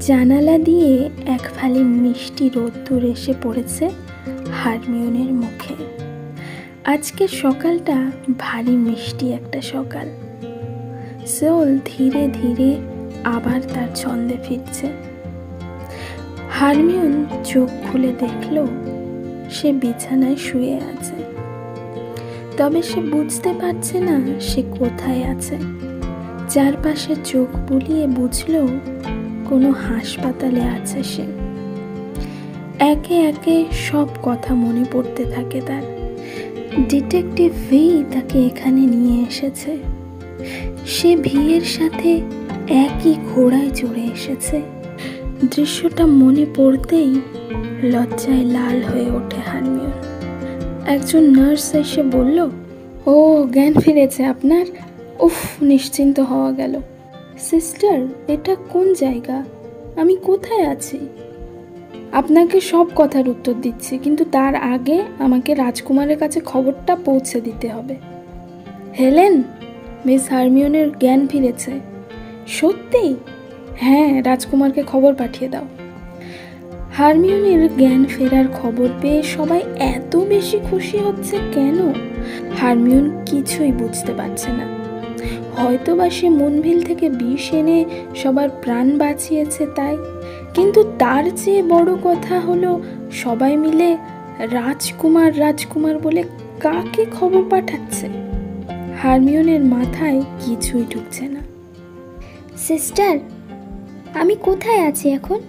জানালা দিয়ে এক ফালি মিষ্টি রোদ্দুর এসে পড়েছে হারমিওনের মুখে। আজকের সকালটা ভারী মিষ্টি একটা সকাল। সোল ধীরে ধীরে আবার তার ছন্দে ফিরছে। হারমিওন চোখ খুলে দেখল সে বিছানায় শুয়ে আছে, তবে সে বুঝতে পারছে না সে কোথায় আছে। চারপাশে চোখ বুলিয়ে বুঝল কোনো হাসপাতালে আছে সে। একে একে সব কথা মনে পড়তে থাকে তার। ডিটেকটিভ ভি তাকে এখানে নিয়ে এসেছে। সে ভিয়ের সাথে একই ঘোড়ায় চড়ে এসেছে। দৃশ্যটা মনে পড়তেই লজ্জায় লাল হয়ে ওঠে হারমিওন। একজন নার্স এসে বলল, ও জ্ঞান ফিরেছে আপনার? উফ, নিশ্চিন্ত হওয়া গেল। সিস্টার, এটা কোন জায়গা? আমি কোথায় আছি? আপনাকে সব কথার উত্তর দিচ্ছি, কিন্তু তার আগে আমাকে রাজকুমারের কাছে খবরটা পৌঁছে দিতে হবে। হেলেন, মিস হারমিওনের জ্ঞান ফিরেছে। সত্যি? হ্যাঁ, রাজকুমারকে খবর পাঠিয়ে দাও। হারমিওনের জ্ঞান ফেরার খবর পেয়ে সবাই এত বেশি খুশি হচ্ছে কেন? হারমিওন কিছুই বুঝতে পারছে না। হয়তো বা সে মুনভিল থেকে বিষ এনে সবার প্রাণ বাঁচিয়েছে তাই, কিন্তু তার চেয়ে বড় কথা হলো সবাই মিলে রাজকুমার রাজকুমার বলে কাকে খবর পাঠাচ্ছে। হারমিওনের মাথায় কিছুই ঢুকছে না। সিস্টার, আমি কোথায় আছি এখন?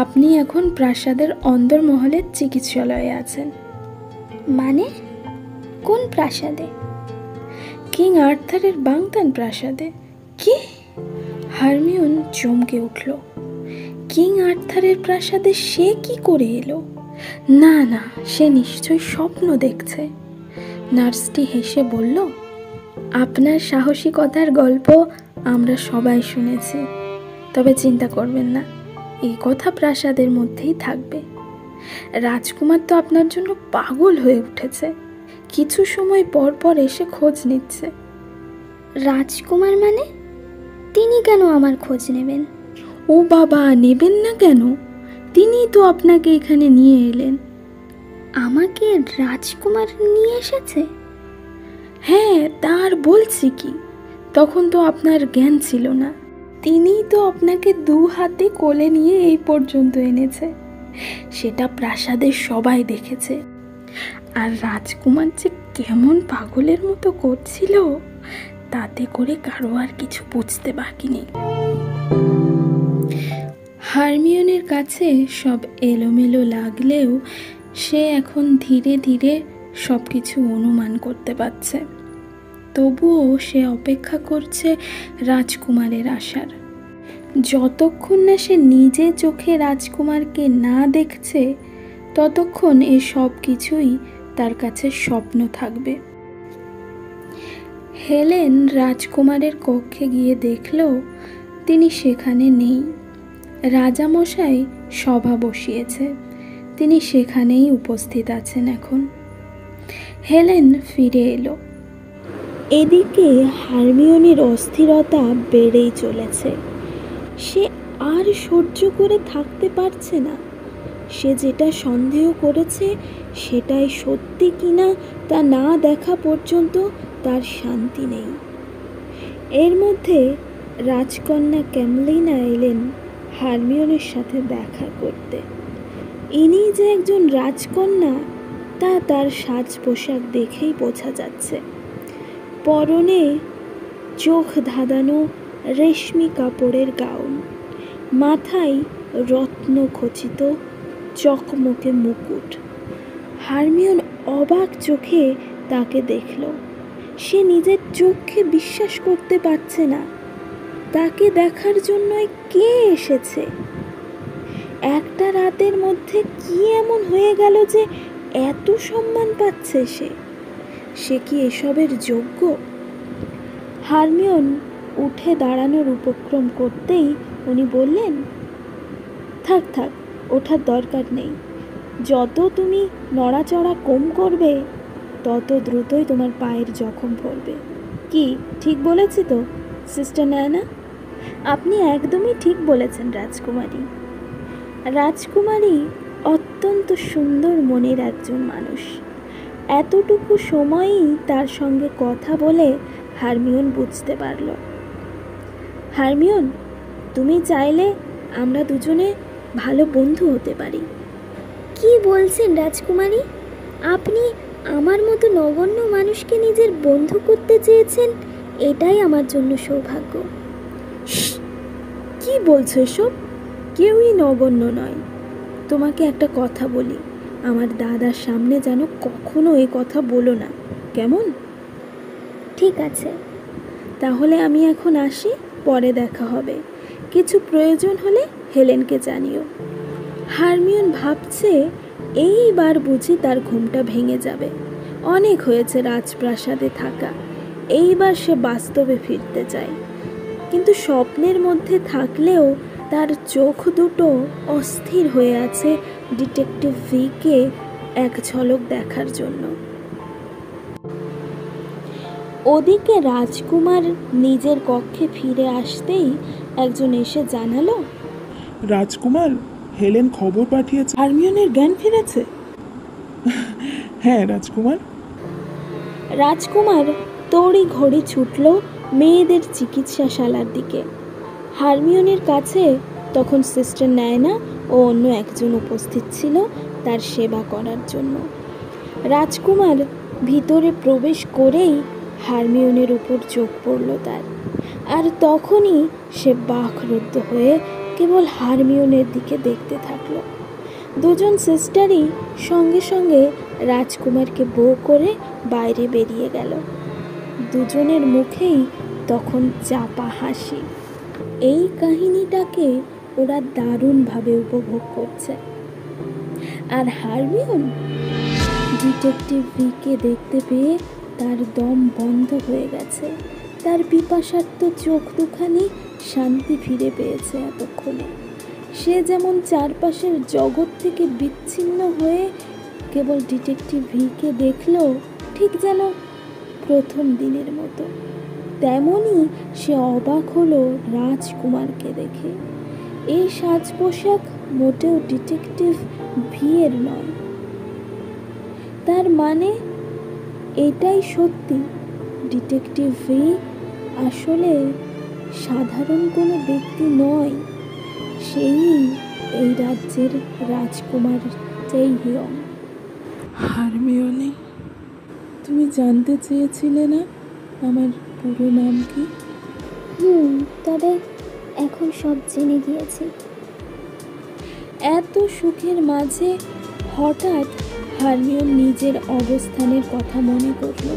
আপনি এখন প্রাসাদের অন্দরমহলের চিকিৎসালয়ে আছেন। মানে কোন প্রাসাদে? কিং আর্থারের বাংতান প্রাসাদে। কি? হারমিওন চমকে উঠল। কিং আর্থারের প্রাসাদে সে কি করে এলো? না না, সে নিশ্চয়ই স্বপ্ন দেখছে। নার্সটি হেসে বলল, আপনার সাহসিকতার গল্প আমরা সবাই শুনেছি, তবে চিন্তা করবেন না, এই কথা প্রাসাদের মধ্যেই থাকবে। রাজকুমার তো আপনার জন্য পাগল হয়ে উঠেছে, কিছু সময় পর পর এসে খোঁজ নিচ্ছে। রাজকুমার মানে? তিনি কেন আমার খোঁজ নেবেন? ও বাবা, নেবেন না কেন? তিনিই তো আপনাকে এখানে নিয়ে এলেন। আমাকে রাজকুমার নিয়ে এসেছে? হ্যাঁ, তার বলছি কি, তখন তো আপনার জ্ঞান ছিল না। তিনিই তো আপনাকে দু হাতে কোলে নিয়ে এই পর্যন্ত এনেছে। সেটা প্রাসাদের সবাই দেখেছে। আর রাজকুমার যে কেমন পাগলের মতো করছিল, তাতে করে কারো আর কিছু বুঝতে বাকি নেই। হারমিওনের কাছে সব এলোমেলো লাগলেও সে এখন ধীরে ধীরে সব কিছু অনুমান করতে পারছে। তবুও সে অপেক্ষা করছে রাজকুমারের আসার। যতক্ষণ না সে নিজে চোখে রাজকুমারকে না দেখছে, ততক্ষণ এ সব কিছুই তার কাছে স্বপ্ন থাকবে। হেলেন রাজকুমারের কক্ষে গিয়ে দেখল তিনি সেখানে নেই। রাজামশাই সভা বসিয়েছে, তিনি সেখানেই উপস্থিত আছেন এখন। হেলেন ফিরে এলো। এদিকে হারমিওনের অস্থিরতা বেড়েই চলেছে। সে আর সহ্য করে থাকতে পারছে না। সে যেটা সন্দেহ করেছে সেটাই সত্যি কিনা তা না দেখা পর্যন্ত তার শান্তি নেই। এর মধ্যে রাজকন্যা ক্যামলিনা এলেন হারমিওনের সাথে দেখা করতে। ইনি যে একজন রাজকন্যা তা তার সাজ পোশাক দেখেই বোঝা যাচ্ছে। পরনে চোখ ধাঁধানো রেশমি কাপড়ের গাউন, মাথায় রত্ন খচিত চকমকে মুকুট। হারমিওন অবাক চোখে তাকে দেখল। সে নিজের চোখকে বিশ্বাস করতে পারছে না। তাকে দেখার জন্যই কে এসেছে? একটা রাতের মধ্যে কি এমন হয়ে গেল যে এত সম্মান পাচ্ছে সে? সে কি এসবের যোগ্য? হারমিওন উঠে দাঁড়ানোর উপক্রম করতেই উনি বললেন, থাক থাক, ওঠার দরকার নেই। যত তুমি নড়াচড়া কম করবে, তত দ্রুতই তোমার পায়ের জখম পড়বে। কি ঠিক বলেছি তো সিস্টার নায়না? আপনি একদমই ঠিক বলেছেন রাজকুমারী। রাজকুমারী অত্যন্ত সুন্দর মনের একজন মানুষ। এতটুকু সময়েই তার সঙ্গে কথা বলে হারমিওন বুঝতে পারল। হারমিওন, তুমি চাইলে আমরা দুজনে ভালো বন্ধু হতে পারি। কি বলছেন রাজকুমারী? আপনি আমার মতো নগণ্য মানুষকে নিজের বন্ধু করতে চেয়েছেন, এটাই আমার জন্য সৌভাগ্য। কি বলছো এসব? কেউই নগণ্য নয়। তোমাকে একটা কথা বলি, আমার দাদার সামনে যেন কখনো এ কথা বলো না, কেমন? ঠিক আছে। তাহলে আমি এখন আসি, পরে দেখা হবে। কিছু প্রয়োজন হলে হেলেনকে জানিও। হারমিওন ভাবছে এইবার বুঝি তার ঘুমটা ভেঙে যাবে। অনেক হয়েছে রাজপ্রাসাদে থাকা, এইবার সে বাস্তবে ফিরতে চায়। কিন্তু স্বপ্নের মধ্যে থাকলেও তার চোখ দুটো অস্থির হয়ে আছে ডিটেকটিভ ভিকে এক ঝলক দেখার জন্য। ওদিকে রাজকুমার নিজের কক্ষে ফিরে আসতেই একজন এসে জানালো, রাজকুমার, হেলেন খবর পাঠিয়েছে হারমিওনের জ্ঞান ফিরেছে। হ্যাঁ রাজকুমার। রাজকুমার তড়ি ঘড়ি ছুটল মেয়েদের চিকিৎসাশালার দিকে। হারমিওনের কাছে তখন সিস্টার নায়না ও অন্য একজন উপস্থিত ছিল তার সেবা করার জন্য। রাজকুমার ভিতরে প্রবেশ করেই হারমিওনের উপর চোখ পড়ল তার, আর তখনই সে বাকরুদ্ধ হয়ে কেবল হারমিওনের দিকে দেখতে থাকলো। দুজন সিস্টারই সঙ্গে সঙ্গে রাজকুমারকে বউ করে বাইরে বেরিয়ে গেল। দুজনের মুখেই তখন চাপা হাসি। এই কাহিনীটাকে ওরা দারুণভাবে উপভোগ করছে। আর হারমিওন ডিটেকটিভ ভিকে দেখতে পেয়ে তার দম বন্ধ হয়ে গেছে। তার পিপাসার্ত চোখ দুখানি শান্তি ফিরে পেয়েছে এতক্ষণে। সে যেমন চারপাশের জগৎ থেকে বিচ্ছিন্ন হয়ে কেবল ডিটেকটিভ ভিকে দেখলো, ঠিক যেন প্রথম দিনের মতো। তেমনই সে অবাক হলো রাজকুমারকে দেখে। এই সাজ পোশাক মোটেও ডিটেকটিভ ভিয়ের নয়। তার মানে এটাই সত্যি, ডিটেকটিভ ভি আসলে সাধারণ কোনো ব্যক্তি নয়, সেই এই রাজ্যের রাজকুমার জেইহিয়ং। হারমিওনি, তুমি জানতে চেয়েছিলে না আমার পুরো নাম কি? তবে এখন সব জেনে গিয়েছি। এত সুখের মাঝে হঠাৎ হারমিওন নিজের অবস্থানের কথা মনে করল।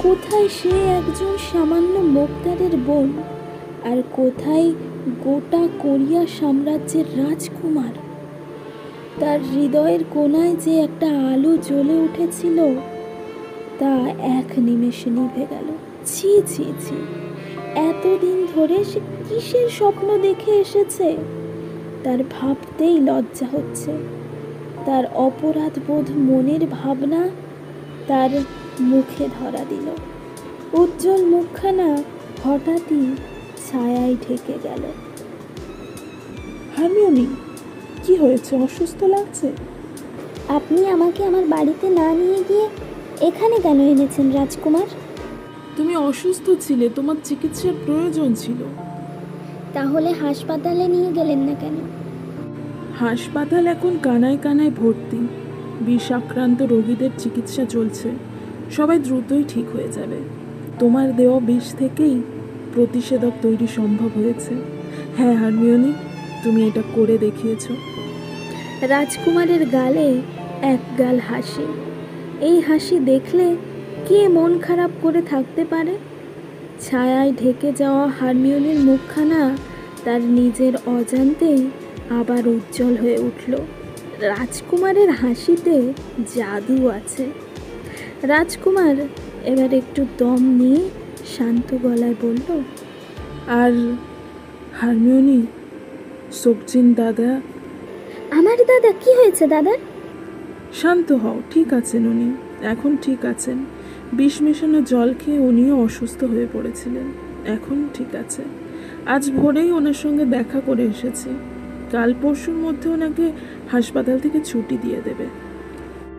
কোথায় সে একজন সামান্য মোক্তারের বোন, আর কোথায় গোটা কোরিয়া সাম্রাজ্যের রাজকুমার। তার হৃদয়ের কোণায় যে একটা আলো জ্বলে উঠেছিল, তা এক নিমেষে নিভে গেল। ছি ছি ছি, এতদিন ধরে সে কিসের স্বপ্ন দেখে এসেছে তার ভাবতেই লজ্জা হচ্ছে। তার অপরাধবোধ মনের ভাবনা তার মুখে ধরা দিল। উজ্জ্বল মুখখানা হঠাৎই ছায়ায় ঢেকে গেল। হারমিওনি, কি হয়েছে? অসুস্থ লাগছে? আপনি আমাকে আমার বাড়িতে না নিয়ে গিয়ে এখানে কেন এনেছেন রাজকুমার? তুমি অসুস্থ ছিলে, তোমার চিকিৎসার প্রয়োজন ছিল। তাহলে হাসপাতালে নিয়ে গেলেন না কেন? হাসপাতাল এখন কানায় কানায় ভর্তি। বিষাক্রান্ত রোগীদের চিকিৎসা চলছে। সবাই দ্রুতই ঠিক হয়ে যাবে। তোমার দেওয়া বিষ থেকেই প্রতিষেধক তৈরি সম্ভব হয়েছে। হ্যাঁ হারমিওনি, তুমি এটা করে দেখিয়েছো। রাজকুমারের গালে এক গাল হাসি। এই হাসি দেখলে কে মন খারাপ করে থাকতে পারে? ছায়ায় ঢেকে যাওয়া হারমিওনের মুখখানা তার নিজের অজান্তেই আবার উজ্জ্বল হয়ে উঠল। রাজকুমারের হাসিতে জাদু আছে। রাজকুমার এবার একটু দম নিয়ে শান্ত গলায় বলল, আর হারমিওনি, সবজিন দাদা। আমার দাদা? কি হয়েছে দাদার? শান্ত হও, ঠিক আছেন উনি, এখন ঠিক আছেন। বিষ মেশানো জল খেয়ে উনিও অসুস্থ হয়ে পড়েছিলেন, এখন ঠিক আছে। আজ ভোরেই ওনার সঙ্গে দেখা করে এসেছি। কাল পরশুর মধ্যে ওনাকে হাসপাতাল থেকে ছুটি দিয়ে দেবে।